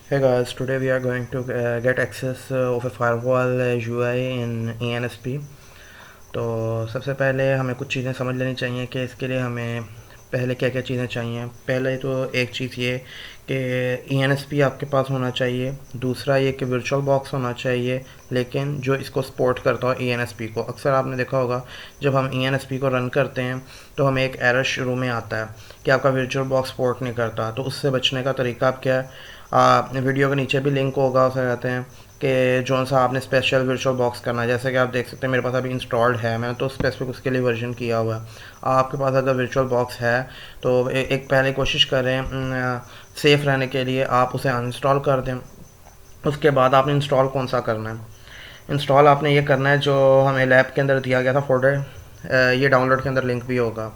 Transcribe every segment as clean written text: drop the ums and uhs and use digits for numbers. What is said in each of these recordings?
Hey guys, today we are going to get access of a firewall UI in ENSP। तो सबसे पहले हमें कुछ चीज़ें समझ लेनी चाहिए कि इसके लिए हमें पहले क्या क्या चीज़ें चाहिए। पहले तो एक चीज़ ये कि ENSP आपके पास होना चाहिए। दूसरा ये कि वर्चुअल बॉक्स होना चाहिए, लेकिन जो इसको सपोर्ट करता हो ENSP को। अक्सर आपने देखा होगा जब हम ENSP को रन करते हैं तो हमें एक एरर शुरू में आता है कि आपका वर्चुअल बॉक्स सपोर्ट नहीं करता। तो उससे बचने का तरीका आप क्या है, वीडियो के नीचे भी लिंक होगा, उसे कहते हैं कि जो सा आपने स्पेशल वर्चुअल बॉक्स करना है। जैसे कि आप देख सकते हैं मेरे पास अभी इंस्टॉल्ड है, मैंने तो स्पेसिफिक उसके लिए वर्जन किया हुआ है। आपके पास अगर वर्चुअल बॉक्स है तो एक पहले कोशिश करें सेफ़ रहने के लिए आप उसे अनइंस्टॉल कर दें। उसके बाद आपने इंस्टॉल कौन सा करना है, इंस्टॉल आपने ये करना है जो हमें लैब के अंदर दिया गया था फोल्डर। ये डाउनलोड के अंदर लिंक भी होगा।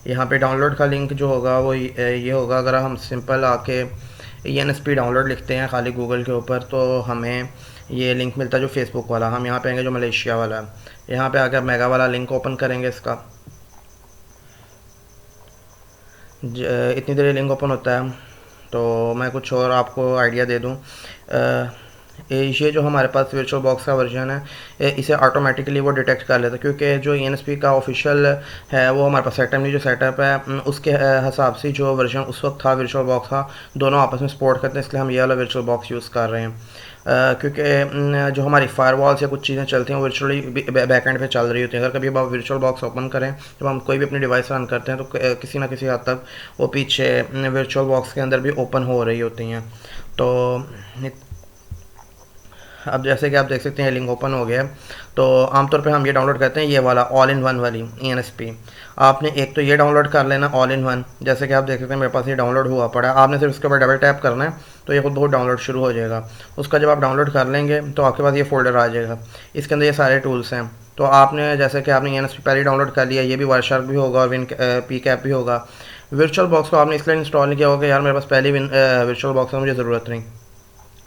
यहाँ पे डाउनलोड का लिंक जो होगा वो ये होगा। अगर हम सिंपल आके ENSP डाउनलोड लिखते हैं खाली गूगल के ऊपर तो हमें ये लिंक मिलता है जो फेसबुक वाला। हम यहाँ पे आएंगे जो मलेशिया वाला है, यहाँ पे आकर मेगा वाला लिंक ओपन करेंगे इसका। इतनी देर लिंक ओपन होता है तो मैं कुछ और आपको आइडिया दे दूँ। ये जो हमारे पास वर्चुअल बॉक्स का वर्जन है इसे ऑटोमेटिकली वो डिटेक्ट कर लेता है, क्योंकि जो ENSP का ऑफिशियल है वो हमारे पास सेटअप नहीं, जो सेटअप है उसके हिसाब से जो वर्जन उस वक्त था वर्चुअल बॉक्स का, दोनों आपस में सपोर्ट करते हैं। इसलिए हम ये वाला वर्चुअल बॉक्स यूज़ कर रहे हैं, क्योंकि जो हमारी फायरवॉल से कुछ चीज़ें चलती हैं वर्चुअली बैकएंड पे चल रही होती हैं। अगर कभी आप वर्चुअल बॉक्स ओपन करें, जब हम कोई भी अपनी डिवाइस रन करते हैं तो किसी ना किसी हद तक वो पीछे वर्चुअल बॉक्स के अंदर भी ओपन हो रही होती हैं। तो अब जैसे कि आप देख सकते हैं लिंक ओपन हो गया है। तो आमतौर पे हम ये डाउनलोड करते हैं ये वाला ऑल इन वन वाली ENSP। आपने एक तो ये डाउनलोड कर लेना ऑल इन वन, जैसे कि आप देख सकते हैं मेरे पास ये डाउनलोड हुआ पड़ा है। आपने सिर्फ इसके ऊपर डबल टैप करना है तो ये खुद बहुत डाउनलोड शुरू हो जाएगा। उसका जब आप डाउनलोड कर लेंगे तो आपके पास ये फोल्डर आ जाएगा, इसके अंदर ये सारे टूल्स हैं। तो आपने जैसे कि आपने ENSP पहले डाउनलोड कर लिया, ये भी वायरशार्क भी होगा और विन पी कैप भी होगा। वर्चुअल बॉक्स को आपने इसलिए इंस्टॉल नहीं किया होगा यार मेरे पास पहले वर्चुअल बॉक्स है, मुझे ज़रूरत नहीं,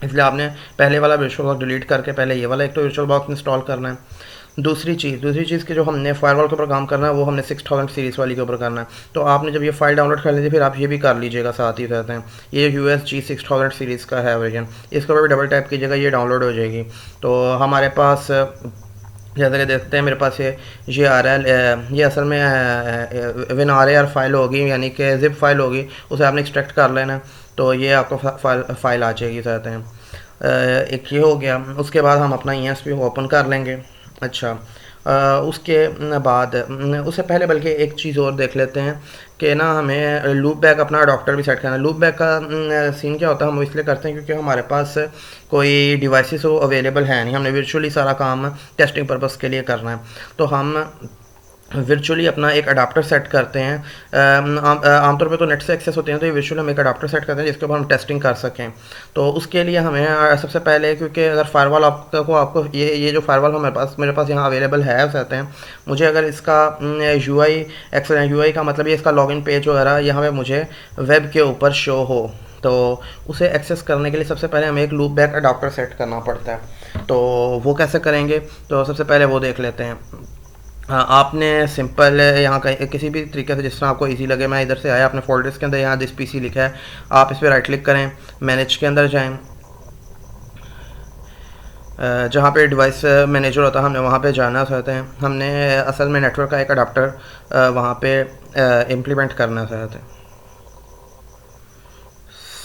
इसलिए आपने पहले वाला वर्चुअल बॉक्स डिलीट करके पहले ये वाला एक तो वर्चुअल बॉक्स इंस्टॉल करना है। दूसरी चीज़ की जो हमने फायरवॉल के ऊपर काम करना है वो हमने 6000 सीरीज़ वाली के ऊपर करना है। तो आपने जब ये फाइल डाउनलोड कर लीजिए फिर आप ये भी कर लीजिएगा साथ ही साथ हैं। ये USG 6000 सीरीज़ का है वर्जन, इसके ऊपर भी डबल टैप कीजिएगा, ये डाउनलोड हो जाएगी। तो हमारे पास जैसा कि देखते हैं मेरे पास ये आ रहा है, ये असल में WinRAR फाइल होगी, यानी कि जिप फाइल होगी, उसे आपने एक्सट्रैक्ट कर लेना है। तो ये आपको फाइल आ जाएगी साथ हैं। एक ये हो गया। उसके बाद हम अपना ENSP ओपन कर लेंगे। अच्छा, उसके बाद उससे पहले बल्कि एक चीज़ और देख लेते हैं कि ना हमें लूप बैक अपना अडॉप्टर भी सेट करना है। लूप बैक का सीन क्या होता है, हम इसलिए करते हैं क्योंकि हमारे पास कोई डिवाइसेस वो अवेलेबल है नहीं, हमने वर्चुअली सारा काम टेस्टिंग पर्पस के लिए करना है। तो हम वर्चुअली अपना एक अडाप्टर सेट करते हैं। आमतौर पे तो नेट से एक्सेस होते हैं, तो ये वर्चुअली हम एक अडाप्टर सेट करते हैं जिसके ऊपर हम टेस्टिंग कर सकें। तो उसके लिए हमें सबसे पहले, क्योंकि अगर फायरवॉल आपको ये जो फायरवॉल मेरे पास यहाँ अवेलेबल है कहते हैं, मुझे अगर इसका UI का मतलब ये इसका लॉगिन पेज वगैरह यहाँ पे मुझे वेब के ऊपर शो हो, तो उसे एक्सेस करने के लिए सबसे पहले हमें एक लूप बैक अडाप्टर सेट करना पड़ता है। तो वो कैसे करेंगे, तो सबसे पहले वो देख लेते हैं। हाँ, आपने सिंपल यहाँ का किसी भी तरीके से जिस तरह आपको इजी लगे, मैं इधर से आया, अपने फोल्डर्स के अंदर यहाँ दिस PC लिखा है, आप इस पर राइट क्लिक करें, मैनेज के अंदर जाएं, जहाँ पे डिवाइस मैनेजर होता है हमने वहाँ पे जाना चाहते हैं। हमने असल में नेटवर्क का एक अडाप्टर वहाँ पे इम्प्लीमेंट करना चाहते हैं।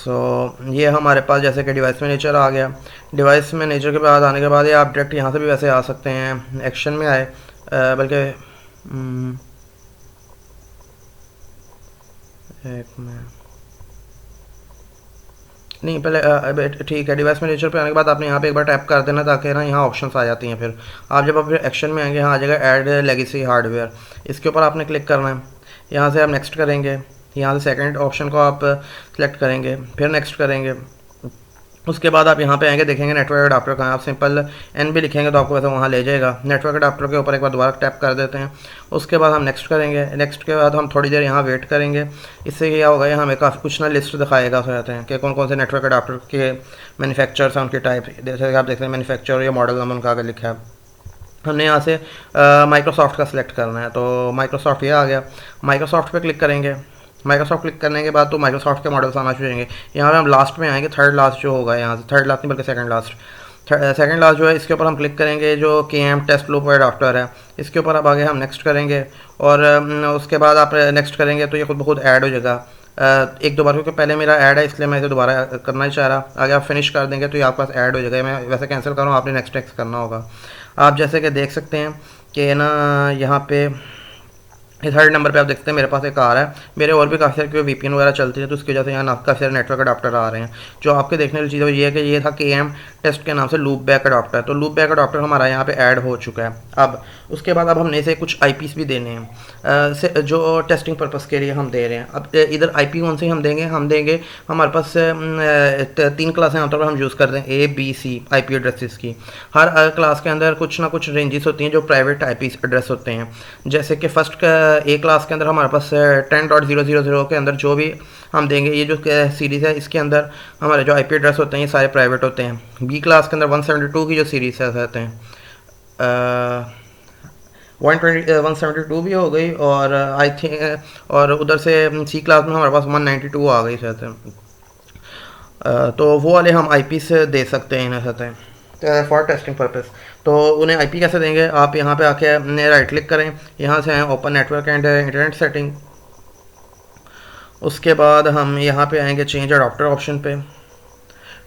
सो ये हमारे पास जैसे कि डिवाइस मैनेजर आ गया। डिवाइस मैनेजर के बाद आने के बाद ये आप डायरेक्ट यहाँ से भी वैसे आ सकते हैं, एक्शन में आए, बल्कि एक मिनट नहीं, पहले ठीक है, डिवाइस मैनेजर पे आने के बाद आपने यहाँ पे एक बार टैप कर देना ताकि ना यहाँ ऑप्शंस आ जाती हैं। फिर आप जब आप फिर एक्शन में आएंगे, यहाँ आ जाएगा ऐड लेगेसी हार्डवेयर, इसके ऊपर आपने क्लिक करना है। यहाँ से आप नेक्स्ट करेंगे, यहाँ से सेकंड ऑप्शन को आप सेलेक्ट करेंगे, फिर नेक्स्ट करेंगे। उसके बाद आप यहाँ पे आएंगे, देखेंगे नेटवर्क अडाप्टर कहाँ, आप सिंपल NB लिखेंगे तो आपको वैसे वहाँ ले जाएगा। नेटवर्क अडाप्टर के ऊपर एक बार दोबारा टैप कर देते हैं। उसके बाद हम नेक्स्ट करेंगे, नेक्स्ट के बाद हम थोड़ी देर यहाँ वेट करेंगे। इससे क्या होगा, ये हमें काफ़ी कुछ ना लिस्ट दिखाएगा कहते हैं कि कौन कौन से नेटवर्क अडाप्टर के मैन्युफैक्चरर्स हैं, उनके टाइप, जैसे कि आप देख रहे हैं मैन्युफैक्चर या मॉडल नंबर उनका आगे लिखा है। हमने यहाँ से माइक्रोसॉफ्ट का सिलेक्ट करना है, तो माइक्रोसॉफ्ट ये आ गया। माइक्रोसॉफ्ट पे क्लिक करेंगे, माइक्रोसॉफ्ट क्लिक करने के बाद तो माइक्रोसॉफ्ट के मॉडल्स आना शुरू होंगे। यहाँ पे हम लास्ट में आएंगे, थर्ड लास्ट जो होगा यहाँ से, थर्ड लास्ट नहीं बल्कि सेकंड लास्ट, सेकंड लास्ट जो है इसके ऊपर हम क्लिक करेंगे, जो KM टेस्ट लूप अडॉप्टर है इसके ऊपर अब आगे हम नेक्स्ट करेंगे। और उसके बाद आप नेक्स्ट करेंगे तो ये खुद ब खुद ऐड हो जाएगा एक दो बार, क्योंकि पहले मेरा ऐड है इसलिए मैं इसे दोबारा करना ही चाह रहा। आगे आप फिनिश कर देंगे तो ये आपके पास ऐड हो जाएगा। मैं वैसे कैंसिल करूँ, आपने नेक्स्ट करना होगा। आप जैसे कि देख सकते हैं कि ना यहाँ पे थर्ड नंबर पे आप देखते हैं मेरे पास एक आ रहा है। मेरे और भी काफ़ी सारे क्योंकि VPN वगैरह चलती है तो उसकी वजह से यहाँ काफ़ी सारे नेटवर्क अडॉप्टर आ रहे हैं। जो आपके देखने वाली चीज़ है ये है कि ये था KM टेस्ट के नाम से लूप बैक अडॉप्टर। तो लूप बैक अडॉप्टर हमारा यहाँ पे ऐड हो चुका है। अब उसके बाद अब हमने इसे कुछ IPs भी देने हैं जो टेस्टिंग पर्पज़ के लिए हम दे रहे हैं। अब इधर IP कौन से हम देंगे हमारे पास 3 क्लासें आमतौर पर हम यूज़ करते हैं, A B C IP addresses की। हर क्लास के अंदर कुछ ना कुछ रेंजेस होती हैं जो प्राइवेट IP एड्रेस होते हैं। जैसे कि फर्स्ट A क्लास के अंदर हमारे पास 10.0.0.0 के अंदर जो भी हम देंगे, ये जो सीरीज़ है इसके अंदर हमारे जो IP एड्रेस होते हैं ये सारे प्राइवेट होते हैं। B क्लास के अंदर 172 की जो सीरीज़ है रहते हैं 172 भी हो गई, और आई थिंक और उधर से C क्लास में हमारे पास 192 आ गई रहते हैं। तो वो वाले हम IP से दे सकते हैं इन्हें रहते हैं फॉर टेस्टिंग पर्पज़। तो उन्हें IP कैसे देंगे, आप यहाँ पे आके राइट क्लिक करें, यहाँ से open network and internet setting. उसके बाद हम यहाँ पे आएंगे चेंज अडॉप्टर ऑप्शन पे।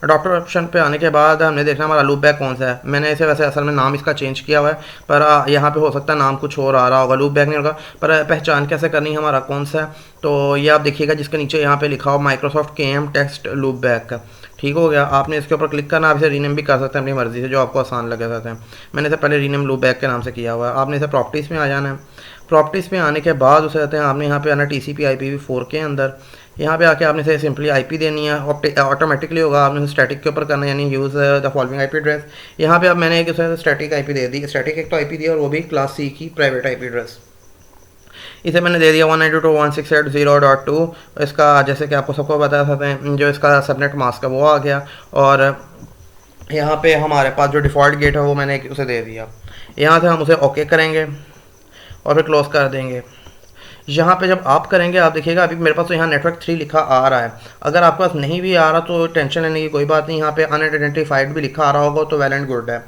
अडॉप्टर ऑप्शन पे आने के बाद हमने देखना हमारा लूप बैक कौन सा है। मैंने इसे वैसे असल में नाम इसका चेंज किया हुआ है, पर यहाँ पे हो सकता है नाम कुछ और आ रहा होगा, लूप बैक नहीं होगा। पर पहचान कैसे करनी है हमारा कौन सा है, तो ये आप देखिएगा जिसके नीचे यहाँ पे लिखा हो Microsoft KM test loop back का। ठीक हो गया, आपने इसके ऊपर क्लिक करना। आप इसे रीनेम भी कर सकते हैं अपनी मर्जी से, जो आपको आसान लगे रहते हैं। मैंने इसे पहले रीनेम लूप बैक के नाम से किया हुआ है। आपने इसे प्रॉपर्टीज़ में आ जाना है। प्रॉपर्टीज़ में आने के बाद उसे कहते हैं आपने यहाँ पे आना TCP/IPv4 के अंदर। यहाँ पे आके आपने इसे सिंपली IP देनी है, ऑटोमेटिकली होगा। आपने स्टैटिक के ऊपर करना है, यानी use the following IP address. यहाँ पे अब मैंने एक स्टैटिक IP दे दी, स्टैटिक एक तो IP दी और वो भी क्लास C की प्राइवेट IP एड्रेस। इसे मैंने दे दिया 192.168.0.2। इसका जैसे कि आपको सबको बता सकते हैं जो इसका सबनेट मास्क है वो आ गया, और यहाँ पे हमारे पास जो डिफ़ॉल्ट गेट है वो मैंने उसे दे दिया। यहाँ से हम उसे ओके करेंगे और फिर क्लोज कर देंगे। यहाँ पे जब आप करेंगे आप देखिएगा अभी मेरे पास तो यहाँ नेटवर्क 3 लिखा आ रहा है। अगर आपके पास नहीं भी आ रहा तो टेंशन लेने की कोई बात नहीं, यहाँ पे अनआइडेंटिफाइड भी लिखा आ रहा होगा तो वेल एंड गुड है।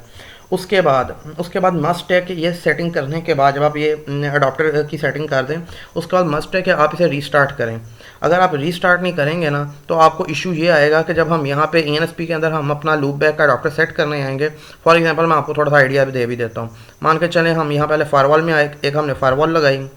उसके बाद मस्ट है कि ये सेटिंग करने के बाद जब आप ये अडॉप्टर की सेटिंग कर दें उसके बाद मस्ट है कि आप इसे रीस्टार्ट करें। अगर आप रीस्टार्ट नहीं करेंगे ना तो आपको इशू ये आएगा कि जब हम यहाँ पे ENSP के अंदर हम अपना लूप बैक का अडॉप्टर सेट करने आएंगे। फॉर एग्जांपल मैं आपको थोड़ा सा आइडिया भी देता हूँ। मान के चलें हम यहाँ पहले फायरवॉल में आए, एक हमने फायरवॉल लगाई,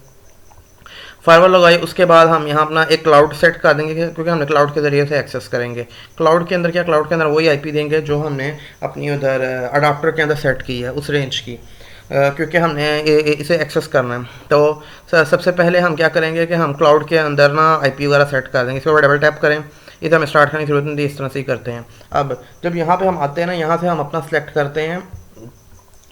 उसके बाद हम यहाँ अपना एक क्लाउड सेट कर देंगे क्योंकि हमने क्लाउड के ज़रिए से एक्सेस करेंगे। क्लाउड के अंदर वही IP देंगे जो हमने अपनी उधर अडाप्टर के अंदर सेट की है उस रेंज की, क्योंकि हमने इसे एक्सेस करना है। तो सबसे पहले हम क्या करेंगे कि हम क्लाउड के अंदर ना IP वगैरह सेट कर देंगे। इसके ऊपर डबल टैप करें, इसे हमें स्टार्ट करने की जरूरत नहीं, इस तरह से ही करते हैं। अब जब यहाँ पे हम आते हैं ना, यहाँ से हम अपना सेलेक्ट करते हैं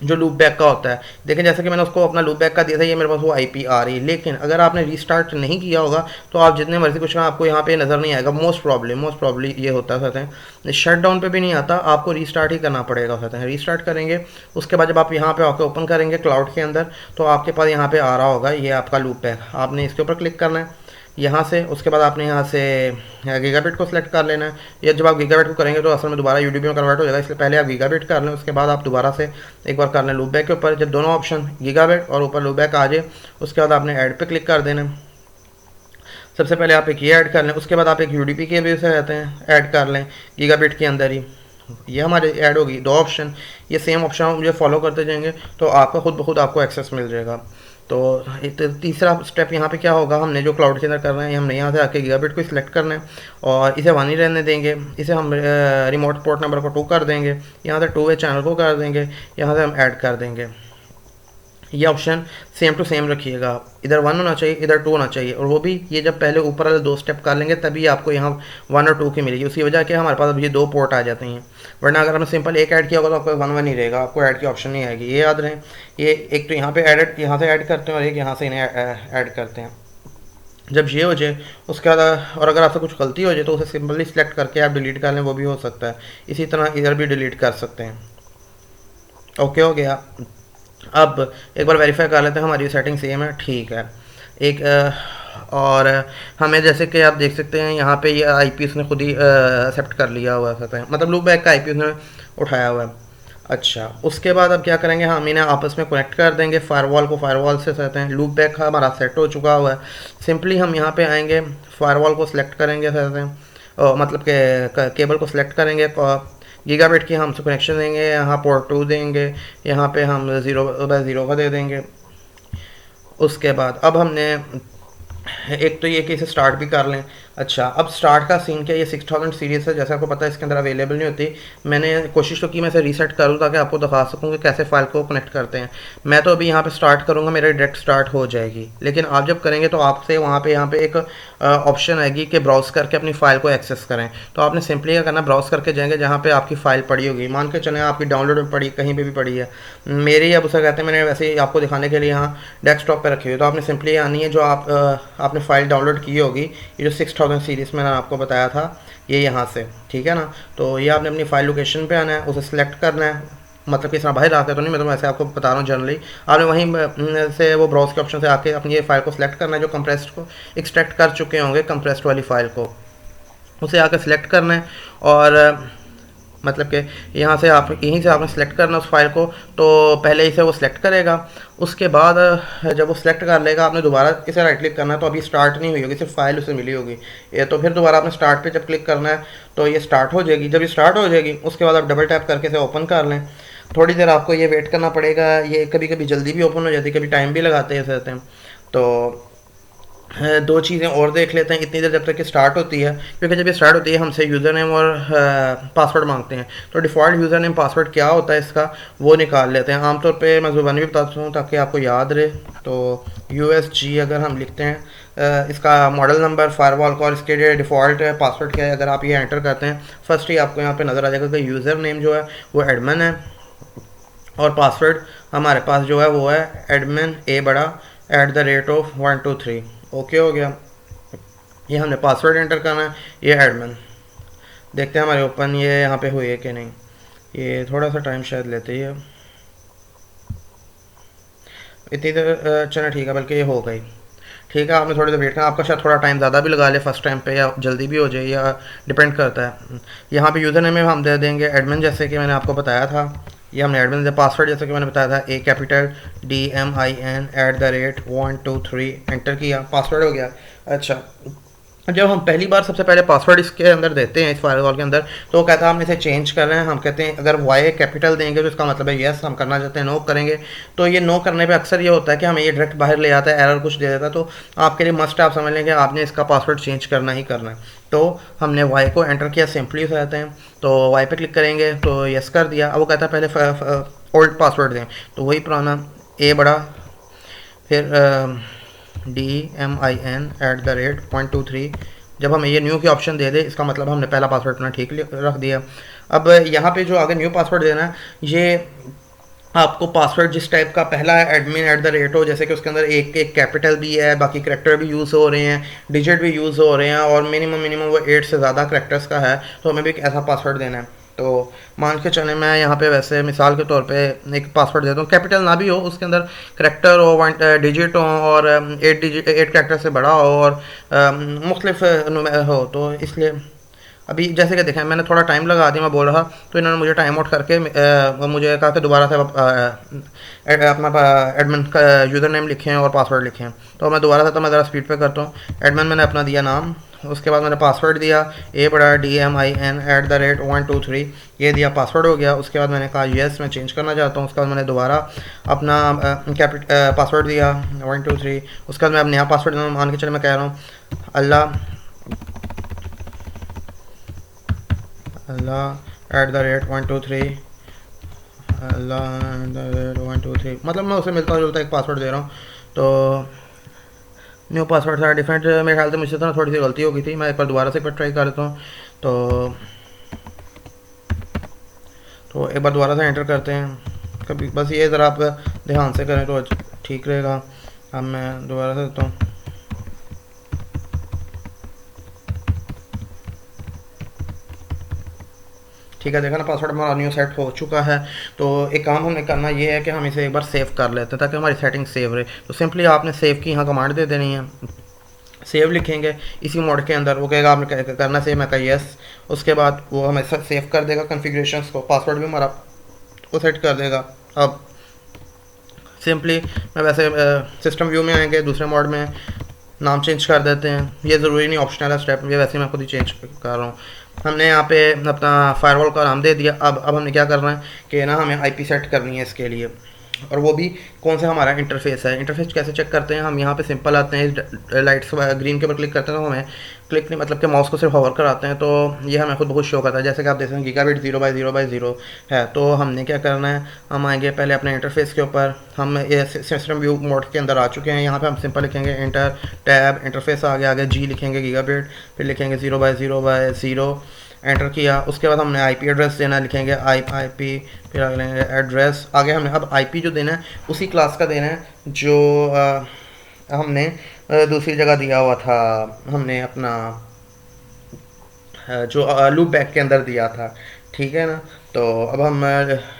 जो लूप बैक का होता है। देखिए जैसे कि मैंने उसको अपना लूप बैक का दिया था, ये मेरे पास वो IP आ रही है। लेकिन अगर आपने रीस्टार्ट नहीं किया होगा तो आप जितने मर्जी कुछ आपको यहाँ पे नज़र नहीं आएगा। मोस्ट प्रॉब्ली ये होता है, शट डाउन पे भी नहीं आता, आपको रीस्टार्ट ही करना पड़ेगा। रीस्टार्ट करेंगे, उसके बाद जब आप यहाँ पे आके ओपन करेंगे क्लाउड के अंदर तो आपके पास यहाँ पे आ रहा होगा ये आपका लूप बैक। आपने इसके ऊपर क्लिक करना है यहाँ से। उसके बाद आपने यहाँ से गीगाबिट को सिलेक्ट कर लेना है। या जब आप गीगाबिट को करेंगे तो असल में दोबारा UDP में कन्वर्ट हो जाएगा, इसलिए पहले आप गीगाबिट कर लें, उसके बाद आप दोबारा से एक बार कर लें लूप बैक के ऊपर। जब दोनों ऑप्शन गीगाबिट और ऊपर लूप बैक आ जाए उसके बाद आपने ऐड पे क्लिक कर देना। सबसे पहले आप एक ये ऐड कर लें, उसके बाद आप एक UDP के भी से रहते हैं ऐड कर लें गीगाबिट के अंदर ही। ये हमारे ऐड होगी 2 ऑप्शन, ये सेम ऑप्शन मुझे फॉलो करते जाएंगे तो आपका खुद ब खुद आपको एक्सेस मिल जाएगा। तो तीसरा स्टेप यहाँ पे क्या होगा, हमने जो क्लाउड के अंदर करना है हमने यहाँ से आके गीगाबिट को सिलेक्ट करना है और इसे 1 ही रहने देंगे। इसे हम रिमोट पोर्ट नंबर को 2 कर देंगे, यहाँ से 2 वे चैनल को कर देंगे, यहाँ से हम ऐड कर देंगे। ये ऑप्शन सेम टू सेम रखिएगा, इधर 1 होना चाहिए इधर 2 होना चाहिए, और वो भी ये जब पहले ऊपर वाले 2 स्टेप कर लेंगे तभी आपको यहाँ 1 और 2 की मिलेगी। उसकी वजह क्या हमारे पास अब ये 2 पोर्ट आ जाते हैं, वरना अगर हमने सिंपल एक ऐड किया होगा तो आपको 1 ही रहेगा, आपको ऐड की ऑप्शन नहीं आएगी। ये याद रहे, ये एक तो यहाँ पे यहाँ से ऐड करते हैं और एक यहाँ से इन्हें ऐड करते हैं। जब ये हो जाए उसके बाद और अगर आपसे कुछ गलती हो जाए तो उसे सिंपली सिलेक्ट करके आप डिलीट कर लें, वो भी हो सकता है। इसी तरह इधर भी डिलीट कर सकते हैं। ओके हो गया। अब एक बार वेरीफाई कर लेते हैं हमारी सेटिंग सेम है, ठीक है। एक और हमें जैसे कि आप देख सकते हैं यहाँ पे ये आईपी उसने खुद ही एक्सेप्ट कर लिया हुआ है, मतलब लूप बैक का आईपी उसने उठाया हुआ है। अच्छा, उसके बाद अब क्या करेंगे, हम इन्हें आपस में कनेक्ट कर देंगे, फायरवॉल को फायरवॉल से कहते हैं। लूप बैक हमारा सेट हो चुका हुआ है। सिंपली हम यहाँ पे आएंगे, फायरवॉल को सिलेक्ट करेंगे, कहते हैं मतलब के केबल को सिलेक्ट करेंगे, गीगाबिट की हम कनेक्शन देंगे, यहाँ पोर्ट 2 देंगे, यहाँ पे हम 0/0 का दे देंगे। उसके बाद अब हमने एक तो ये कि इसे स्टार्ट भी कर लें। अच्छा, अब स्टार्ट का सीन क्या, ये 6000 सीरीज़ है, जैसे आपको पता है इसके अंदर अवेलेबल नहीं होती। मैंने कोशिश तो की मैं इसे रीसेट करूँ ताकि आपको दिखा सकूँ कि कैसे फाइल को कनेक्ट करते हैं। मैं तो अभी यहाँ पे स्टार्ट करूँगा, मेरा डायरेक्ट स्टार्ट हो जाएगी, लेकिन आप जब करेंगे तो आपसे वहाँ पे यहाँ पे एक ऑप्शन आएगी कि ब्राउज़ करके अपनी फ़ाइल को एक्सेस करें। तो आपने सिंपली क्या करना, ब्राउज़ करके जाएंगे जहाँ पे आपकी फ़ाइल पड़ी होगी। मान के चलें आपकी डाउनलोड में पड़ी, कहीं पे भी पड़ी है मेरी, अब उसे कहते हैं, मैंने वैसे ही आपको दिखाने के लिए यहाँ डेस्कटॉप पे रखी हुई है। तो आपने सिंपली आनी है, जो आपने फ़ाइल डाउनलोड की होगी, ये जो 6000 सीरीज़ मैंने आपको बताया था, ये यहाँ से, ठीक है ना। तो ये आपने अपनी फ़ाइल लोकेशन पे आना है, उसे सिलेक्ट करना है, मतलब कि इस तरह बाहर आकर तो नहीं, मैं तो वैसे आपको बता रहा हूँ जनरली। आपने वहीं से वो ब्राउज़ के ऑप्शन से आके अपनी ये फ़ाइल को सिलेक्ट करना है, जो कंप्रेस्ड को एक्सट्रैक्ट कर चुके होंगे, कंप्रेस्ड वाली फ़ाइल को उसे आकर सिलेक्ट करना है। और मतलब कि यहाँ से आप यहीं से आपने सेलेक्ट करना उस फाइल को, तो पहले इसे वो सिलेक्ट करेगा। उसके बाद जब वो सिलेक्ट कर लेगा, आपने दोबारा इसे राइट क्लिक करना है। तो अभी स्टार्ट नहीं हुई होगी, सिर्फ फाइल उसे मिली होगी ये, तो फिर दोबारा आपने स्टार्ट पे जब क्लिक करना है तो ये स्टार्ट हो जाएगी। जब ये स्टार्ट हो जाएगी उसके बाद आप डबल टैप करके इसे ओपन कर लें। थोड़ी देर आपको ये वेट करना पड़ेगा, ये कभी कभी जल्दी भी ओपन हो जाती है, कभी टाइम भी लगाते हैं रहते हैं। तो दो चीज़ें और देख लेते हैं इतनी देर जब तक कि स्टार्ट होती है, क्योंकि जब ये स्टार्ट होती है हमसे यूज़र नेम और पासवर्ड मांगते हैं। तो डिफ़ॉल्ट यूज़र नेम पासवर्ड क्या होता है इसका, वो निकाल लेते हैं। आमतौर पे मैं ज़ुबानी भी बताता हूँ ताकि आपको याद रहे। तो USG अगर हम लिखते हैं, इसका मॉडल नंबर, फायरवॉल का, और इसके लिए डिफ़ॉल्ट पासवर्ड क्या है, अगर आप ये एंटर करते हैं फर्स्ट ही आपको यहाँ पे नज़र आ जाएगा कि यूज़र नेम जो है वो एडमिन है, और पासवर्ड हमारे पास जो है वो है एडमिन @123। ओके हो गया, ये हमने पासवर्ड एंटर करना है, ये एडमिन। देखते हैं हमारे ओपन ये यहाँ पे हुई है कि नहीं, ये थोड़ा सा टाइम शायद लेते ही है, इतनी देर चलो ठीक है, बल्कि ये हो गई। ठीक है, आपने थोड़ी देर वेट करना, आपका शायद थोड़ा टाइम ज़्यादा भी लगा ले फर्स्ट टाइम पे, या जल्दी भी हो जाए, या डिपेंड करता है। यहाँ पे यूज़र नेम में हम दे देंगे एडमिन, जैसे कि मैंने आपको बताया था, ये हमने एडमिन दे। पासवर्ड जैसे कि मैंने बताया था ADMIN@123 एंटर किया, पासवर्ड हो गया। अच्छा, जब हम पहली बार सबसे पहले पासवर्ड इसके अंदर देते हैं, इस फायरवॉल के अंदर, तो वो कहता है हम इसे चेंज कर रहे हैं। हम कहते हैं अगर वाई कैपिटल देंगे तो इसका मतलब है यस हम करना चाहते हैं, नो करेंगे तो ये नो करने पे अक्सर ये होता है कि हमें ये डायरेक्ट बाहर ले आता है, एरर कुछ दे देता है। तो आपके लिए मस्ट आप समझ लेंगे आपने इसका पासवर्ड चेंज करना ही करना है। तो हमने वाई को एंटर किया, सिंपली हो जाते हैं, तो वाई पे क्लिक करेंगे तो यस कर दिया। अब वो कहता है पहले ओल्ड पासवर्ड दें, तो वही पुराना A बड़ा, फिर DMIN@123। जब हमें ये न्यू की ऑप्शन दे दे, इसका मतलब हमने पहला पासवर्ड अपना ठीक रख दिया। अब यहाँ पे जो आगे न्यू पासवर्ड देना है, ये आपको पासवर्ड जिस टाइप का पहला है admin@ हो, जैसे कि उसके अंदर एक एक कैपिटल भी है, बाकी करैक्टर भी यूज़ हो रहे हैं, डिजिट भी यूज़ हो रहे हैं, और मिनिमम वो 8 से ज़्यादा करैक्टर्स का है, तो हमें भी एक ऐसा पासवर्ड देना है। तो मान के चले मैं यहाँ पे वैसे मिसाल के तौर पे एक पासवर्ड देता हूँ, कैपिटल ना भी हो, उसके अंदर करैक्टर हो, 1 डिजिट हो, और 8 करैक्टर से बड़ा हो, और मुख्तलिफ हो। तो इसलिए अभी जैसे कि देखें मैंने थोड़ा टाइम लगा दिया, मैं बोल रहा, तो इन्होंने मुझे टाइम आउट करके मुझे कहा कि दोबारा से अपना एडमिन का यूज़र नेम लिखें और पासवर्ड लिखें। तो मैं दोबारा से, तो मैं ज़रा स्पीड पे करता हूँ। एडमिन मैंने अपना दिया नाम, उसके बाद मैंने पासवर्ड दिया ADMIN@123, ये दिया, पासवर्ड हो गया। उसके बाद मैंने कहा यस मैं चेंज करना चाहता हूँ। उसके बाद मैंने दोबारा अपना पासवर्ड दिया 123। उसके बाद मैं अब नया पासवर्ड मान के चले, मैं कह रहा हूँ अल्लाह@123, अल्लाह@123, मतलब मैं उसे मिलता जुलता एक पासवर्ड दे रहा हूँ। तो न्यू पासवर्ड था डिफरेंट, मेरे ख्याल से मुझसे तो थोड़ी सी गलती हो गई थी, मैं एक बार दोबारा से ट्राई करता हूँ। तो एक बार दोबारा से एंटर करते हैं, कभी बस ये ज़रा आप ध्यान से करें तो ठीक रहेगा। अब मैं दोबारा से देता हूँ। ठीक है, देखा ना, पासवर्ड हमारा न्यू सेट हो चुका है। तो एक काम हमें करना ये है कि हम इसे एक बार सेव कर लेते हैं ताकि हमारी सेटिंग सेव रहे। तो सिंपली आपने सेव की यहाँ कमांड दे देनी है। सेव लिखेंगे इसी मोड के अंदर, वो कहेगा आपने करना सेव, मैं कहा यस। उसके बाद वो हमें सेव कर देगा कॉन्फ़िगरेशंस को, पासवर्ड भी हमारा वो सेट कर देगा। अब सिंपली मैं वैसे सिस्टम व्यू में आएंगे, दूसरे मोड में नाम चेंज कर देते हैं, ये ज़रूरी नहीं, ऑप्शनल है स्टेप, ये वैसे मैं खुद ही चेंज कर रहा हूँ। हमने यहाँ पे अपना फायरवॉल का नाम दे दिया। अब हमने क्या करना है कि ना हमें आईपी सेट करनी है इसके लिए, और वो भी कौन सा हमारा इंटरफेस है। इंटरफेस कैसे चेक करते हैं, हम यहाँ पे सिंपल आते हैं, लाइट्स ग्रीन के ऊपर क्लिक करते हैं, तो हमें क्लिक नहीं मतलब कि माउस को सिर्फ होवर कराते हैं तो ये हमें खुद बहुत शो करता है। जैसे कि आप देख सकते हैं गीगाबिट 0/0/0 है। तो हमने क्या करना है, हम आएंगे पहले अपने इंटरफेस के ऊपर, हम ये सिस्टम व्यू मोड के अंदर आ चुके हैं। यहाँ पे हम सिंपल लिखेंगे इंटर टैब, इंटरफेस आगे जी लिखेंगे गीगाबिट, फिर लिखेंगे 0/0/0, एंटर किया। उसके बाद हमने आईपी एड्रेस देना, लिखेंगे आईपी, फिर आगे लेंगे एड्रेस। आगे हमने अब आईपी जो देना है उसी क्लास का देना है जो हमने दूसरी जगह दिया हुआ था, हमने अपना जो लूप बैक के अंदर दिया था, ठीक है ना। तो अब हम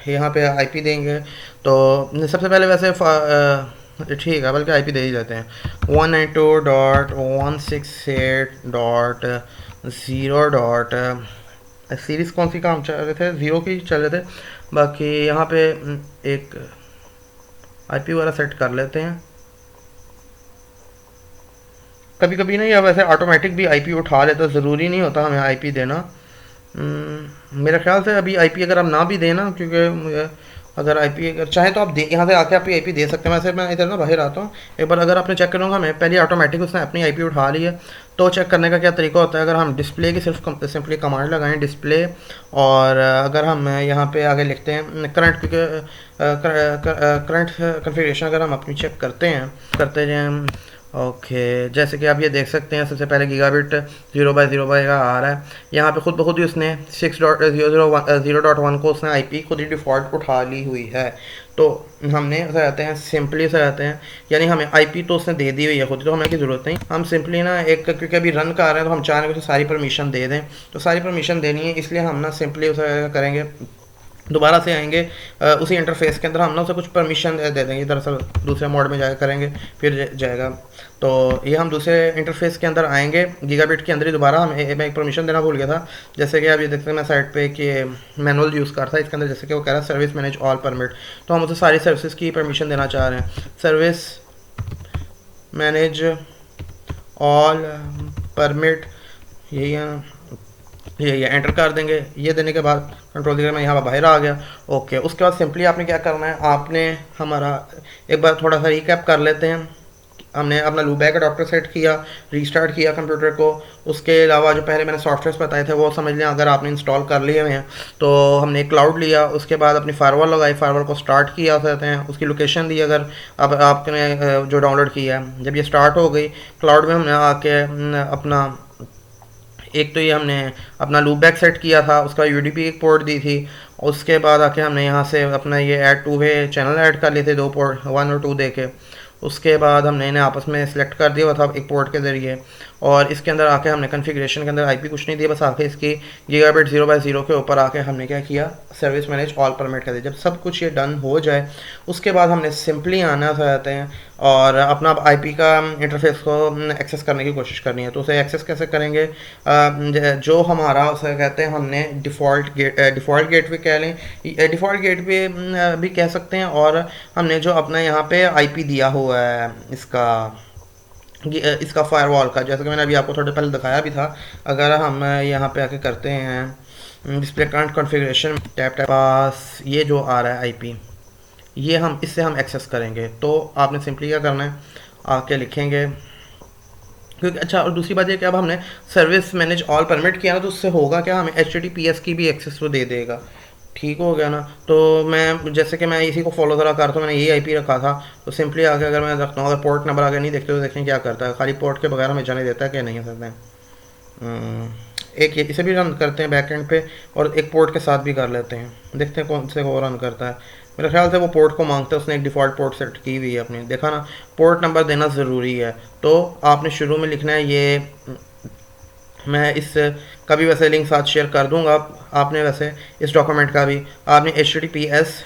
यहाँ पे आईपी देंगे। तो सबसे पहले वैसे ठीक है, बल्कि आईपी दे ही जाते हैं 192.168.0. सीरीज़ कौन सी काम चल रहे थे, 0 की चल रहे थे। बाकी यहाँ पे एक आईपी वाला सेट कर लेते हैं। कभी कभी ना या वैसे ऑटोमेटिक भी आईपी उठा लेता, ज़रूरी नहीं होता हमें आईपी देना। मेरे ख्याल से अभी आईपी अगर हम ना भी देना, क्योंकि अगर आईपी अगर चाहे तो आप दे, यहाँ से आके आप आईपी दे सकते हैं। वैसे मैं इधर ना बाहर आता हूँ, एक बार अगर आपने चेक करूँगा मैं पहले ऑटोमेटिक उसने अपनी आईपी उठा ली है। तो चेक करने का क्या तरीका होता है, अगर हम डिस्प्ले की सिंपली कमांड लगाएं डिस्प्ले, और अगर हम यहाँ पे आगे लिखते हैं करंट, क्योंकि करंट कन्फिग्रेशन अगर हम अपनी चेक करते जाएँ। ओके जैसे कि आप ये देख सकते हैं, सबसे पहले गीगाबिट 0/0 का आ रहा है। यहाँ पे खुद ब खुद ही उसने 6.0.1 को उसने आईपी खुद ही डिफ़ॉल्ट उठा ली हुई है। तो हमने ऐसा रहते हैं, सिंपली ऐसा रहते हैं, यानी हमें आईपी तो उसने दे दी हुई है खुद, तो हमें की ज़रूरत नहीं। हम सिंपली ना एक, क्योंकि अभी रन कर रहे हैं तो हम चाह रहे हैं कि सारी परमिशन दे दें, तो सारी परमिशन देनी है, इसलिए हम ना सिंपली उसे करेंगे, दोबारा से आएंगे उसी इंटरफेस के अंदर हम ना उसे कुछ परमिशन दे देंगे। दरअसल दूसरे मोड में जाकर करेंगे फिर जाएगा। तो ये हम दूसरे इंटरफेस के अंदर आएंगे, गीगाबिट के अंदर ही दोबारा मैं एक परमिशन देना भूल गया था। जैसे कि आप ये देखते हैं मैं साइड पे कि मैनुअल यूज़ करता है इसके अंदर, जैसे कि वो कह रहा है सर्विस मैनेज ऑल परमिट, तो हम उसे सारी सर्विसेज की परमिशन देना चाह रहे हैं। सर्विस मैनेज ऑल परमिट, यही है, ये एंटर कर देंगे। ये देने के बाद कंट्रोल देकर मैं यहाँ पर बाहर आ गया। ओके उसके बाद सिंपली आपने क्या करना है, आपने हमारा एक बार थोड़ा सा रिकैप कर लेते हैं। हमने अपना लूप बैक अडॉप्टर सेट किया, रीस्टार्ट किया कंप्यूटर को। उसके अलावा जो पहले मैंने सॉफ्टवेयर बताए थे वो समझ लें, अगर आपने इंस्टॉल कर लिए हुए हैं तो हमने क्लाउड लिया। उसके बाद अपनी फायरवॉल लगाई, फायरवॉल को स्टार्ट किया कहते हैं, उसकी लोकेशन दी अगर अब आपने जो डाउनलोड किया है। जब ये स्टार्ट हो गई क्लाउड में, हमने आके अपना एक तो ये हमने अपना लूप बैक सेट किया था, उसका यूडीपी एक पोर्ट दी थी। उसके बाद आके हमने यहाँ से अपना ये add two way channel add कर लिए थे, 2 पोर्ट 1 और 2 दे के। उसके बाद हमने इन्हें आपस में सेलेक्ट कर दिया हुआ था एक पोर्ट के ज़रिए, और इसके अंदर आके हमने कॉन्फ़िगरेशन के अंदर आईपी कुछ नहीं दिया, बस आके इसकी गीगाबिट 0/0 के ऊपर आके हमने क्या किया, सर्विस मैनेज ऑल परमिट कर दिया। जब सब कुछ ये डन हो जाए उसके बाद हमने सिंपली आना चाहते हैं और अपना आईपी का इंटरफेस को एक्सेस करने की कोशिश करनी है। तो उसे एक्सेस कैसे करेंगे, जो हमारा उसे कहते हैं हमने डिफ़ॉल्ट गेटवे कह लें, डिफ़ॉल्ट गेटवे भी कह सकते हैं। और हमने जो अपना यहाँ पे आईपी दिया हुआ है इसका फायरवॉल का, जैसे कि मैंने अभी आपको थोड़े पहले दिखाया भी था। अगर हम यहाँ पे आके करते हैं डिस्प्ले करंट कॉन्फ़िगरेशन, टैप पास, ये जो आ रहा है आईपी, ये हम इससे हम एक्सेस करेंगे। तो आपने सिंपली क्या करना है, आके लिखेंगे, क्योंकि अच्छा और दूसरी बात ये कि अब हमने सर्विस मैनेज ऑल परमिट किया ना, तो उससे होगा क्या, हमें HTTPS की भी एक्सेस वो दे देगा। ठीक हो गया ना। तो मैं जैसे कि मैं इसी को फॉलो ज़रा करता हूँ, मैंने ये आईपी रखा था, तो सिंपली आके अगर मैं रखता हूँ, अगर पोर्ट नंबर आगे नहीं देखते तो देखें क्या करता है, खाली पोर्ट के बगैर हमें जाने देता है कि नहीं सकते हैं। एक ये इसे भी रन करते हैं बैक एंड पे, और एक पोर्ट के साथ भी कर लेते हैं, देखते हैं कौन से को रन करता है। मेरे ख्याल से वो पोर्ट को मांगता है, उसने एक डिफ़ॉल्ट पोर्ट सेट की हुई है अपनी, देखा ना, पोर्ट नंबर देना ज़रूरी है। तो आपने शुरू में लिखना है ये, मैं इस का भी वैसे लिंक साथ शेयर कर दूंगा, आपने वैसे इस डॉक्यूमेंट का भी आपने HTTPS://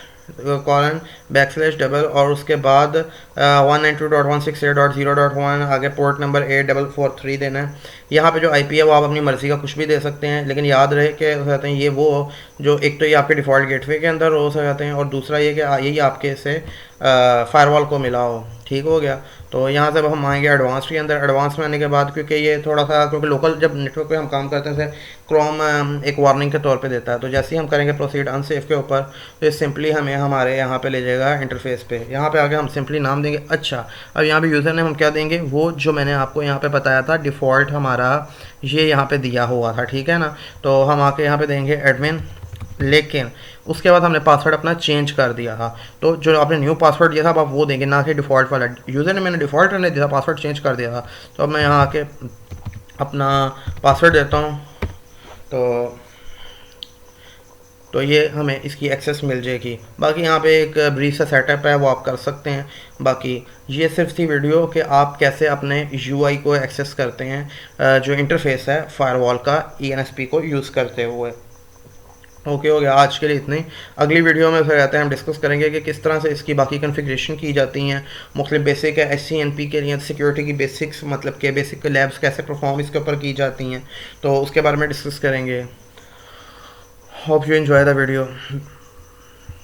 और उसके बाद 192.168.0.1 आगे पोर्ट नंबर 8443 देना है। यहाँ पे जो आईपी है वो आप अपनी मर्ज़ी का कुछ भी दे सकते हैं, लेकिन याद रहे कि कहते हैं ये वो जो एक तो ये आपके डिफ़ॉल्ट गेटवे के अंदर हो सकते हैं और दूसरा ये कि यही आपके से फायरवॉल को मिला हो। ठीक हो गया। तो यहाँ से अब हम आएंगे एडवांस के अंदर। एडवांस में आने के बाद क्योंकि ये थोड़ा सा, क्योंकि लोकल जब नेटवर्क पे हम काम करते हैं क्रोम एक वार्निंग के तौर पे देता है, तो जैसे ही हम करेंगे प्रोसीड अनसेफ के ऊपर तो ये सिंपली हमें हमारे यहाँ पे ले जाएगा इंटरफेस पे। यहाँ पे आके हम सिंपली नाम देंगे। अच्छा, अब यहाँ पे यूज़र नेम हम क्या देंगे, वो जो मैंने आपको यहाँ पे बताया था डिफ़ॉल्ट हमारा ये यहाँ पे दिया हुआ था, ठीक है ना। तो हम आके यहाँ पे देंगे एडमिन, लेकिन उसके बाद हमने पासवर्ड अपना चेंज कर दिया था, तो जो आपने न्यू पासवर्ड दिया था अब आप वो देंगे, ना कि डिफ़ॉल्ट वाला। यूज़र ने मैंने डिफ़ॉल्ट रहने दिया था, पासवर्ड चेंज कर दिया था। तो अब मैं यहाँ आके अपना पासवर्ड देता हूँ, तो ये हमें इसकी एक्सेस मिल जाएगी। बाकी यहाँ पे एक ब्रीफ सा सेटअप है वो आप कर सकते हैं। बाकी ये सिर्फ थी वीडियो कि आप कैसे अपने यूआई को एक्सेस करते हैं, जो इंटरफेस है फायरवॉल का ENSP को यूज़ करते हुए। ओके हो गया, आज के लिए इतने ही। अगली वीडियो में फिर रहते हैं हम डिस्कस करेंगे कि किस तरह से इसकी बाकी कॉन्फ़िगरेशन की जाती हैं। मुख्तलिफ बेसिक है SCNP के लिए सिक्योरिटी की बेसिक्स, मतलब के बेसिक लैब्स कैसे परफॉर्म इसके ऊपर की जाती हैं, तो उसके बारे में डिस्कस करेंगे। Hope you enjoy the video.